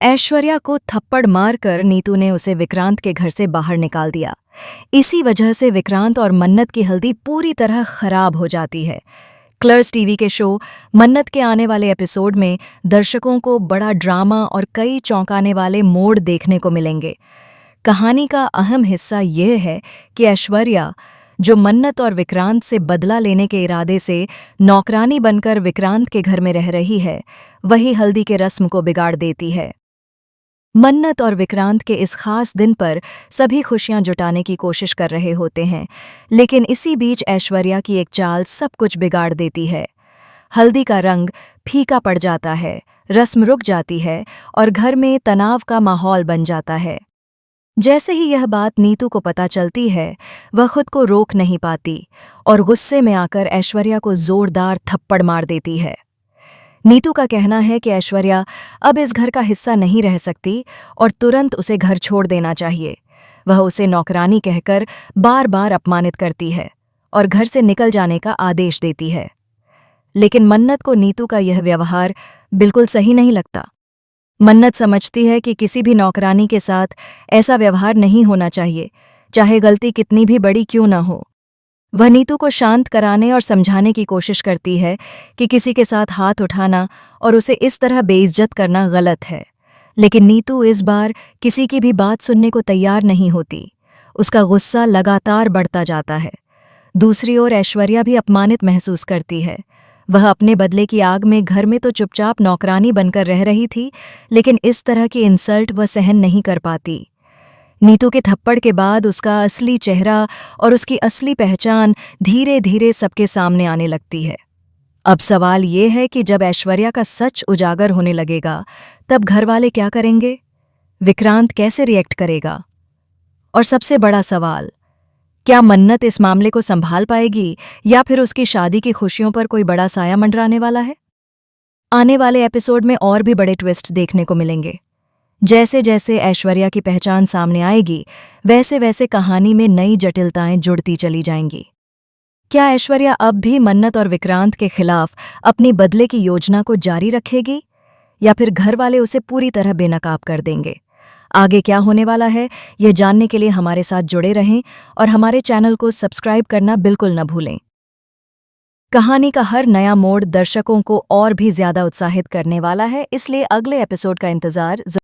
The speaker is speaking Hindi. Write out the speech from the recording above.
ऐश्वर्या को थप्पड़ मारकर नीतू ने उसे विक्रांत के घर से बाहर निकाल दिया। इसी वजह से विक्रांत और मन्नत की हल्दी पूरी तरह खराब हो जाती है। कलर्स टीवी के शो मन्नत के आने वाले एपिसोड में दर्शकों को बड़ा ड्रामा और कई चौंकाने वाले मोड़ देखने को मिलेंगे। कहानी का अहम हिस्सा यह है कि ऐश्वर्या, जो मन्नत और विक्रांत से बदला लेने के इरादे से नौकरानी बनकर विक्रांत के घर में रह रही है, वही हल्दी के रस्म को बिगाड़ देती है। मन्नत और विक्रांत के इस खास दिन पर सभी खुशियां जुटाने की कोशिश कर रहे होते हैं, लेकिन इसी बीच ऐश्वर्या की एक चाल सब कुछ बिगाड़ देती है। हल्दी का रंग फीका पड़ जाता है, रस्म रुक जाती है और घर में तनाव का माहौल बन जाता है। जैसे ही यह बात नीतू को पता चलती है, वह खुद को रोक नहीं पाती और गुस्से में आकर ऐश्वर्या को जोरदार थप्पड़ मार देती है। नीतू का कहना है कि ऐश्वर्या अब इस घर का हिस्सा नहीं रह सकती और तुरंत उसे घर छोड़ देना चाहिए। वह उसे नौकरानी कहकर बार बार अपमानित करती है और घर से निकल जाने का आदेश देती है। लेकिन मन्नत को नीतू का यह व्यवहार बिल्कुल सही नहीं लगता। मन्नत समझती है कि किसी भी नौकरानी के साथ ऐसा व्यवहार नहीं होना चाहिए, चाहे गलती कितनी भी बड़ी क्यों न हो। वह नीतू को शांत कराने और समझाने की कोशिश करती है कि किसी के साथ हाथ उठाना और उसे इस तरह बेइज्जत करना गलत है, लेकिन नीतू इस बार किसी की भी बात सुनने को तैयार नहीं होती। उसका गुस्सा लगातार बढ़ता जाता है। दूसरी ओर ऐश्वर्या भी अपमानित महसूस करती है। वह अपने बदले की आग में घर में तो चुपचाप नौकरानी बनकर रह रही थी, लेकिन इस तरह की इंसल्ट वह सहन नहीं कर पाती। नीतू के थप्पड़ के बाद उसका असली चेहरा और उसकी असली पहचान धीरे धीरे सबके सामने आने लगती है। अब सवाल ये है कि जब ऐश्वर्या का सच उजागर होने लगेगा, तब घरवाले क्या करेंगे? विक्रांत कैसे रिएक्ट करेगा? और सबसे बड़ा सवाल, क्या मन्नत इस मामले को संभाल पाएगी या फिर उसकी शादी की खुशियों पर कोई बड़ा साया मंडराने वाला है? आने वाले एपिसोड में और भी बड़े ट्विस्ट देखने को मिलेंगे। जैसे जैसे ऐश्वर्या की पहचान सामने आएगी, वैसे वैसे कहानी में नई जटिलताएं जुड़ती चली जाएंगी। क्या ऐश्वर्या अब भी मन्नत और विक्रांत के खिलाफ अपनी बदले की योजना को जारी रखेगी या फिर घर वाले उसे पूरी तरह बेनकाब कर देंगे? आगे क्या होने वाला है, यह जानने के लिए हमारे साथ जुड़े रहें और हमारे चैनल को सब्सक्राइब करना बिल्कुल न भूलें। कहानी का हर नया मोड़ दर्शकों को और भी ज्यादा उत्साहित करने वाला है, इसलिए अगले एपिसोड का इंतजार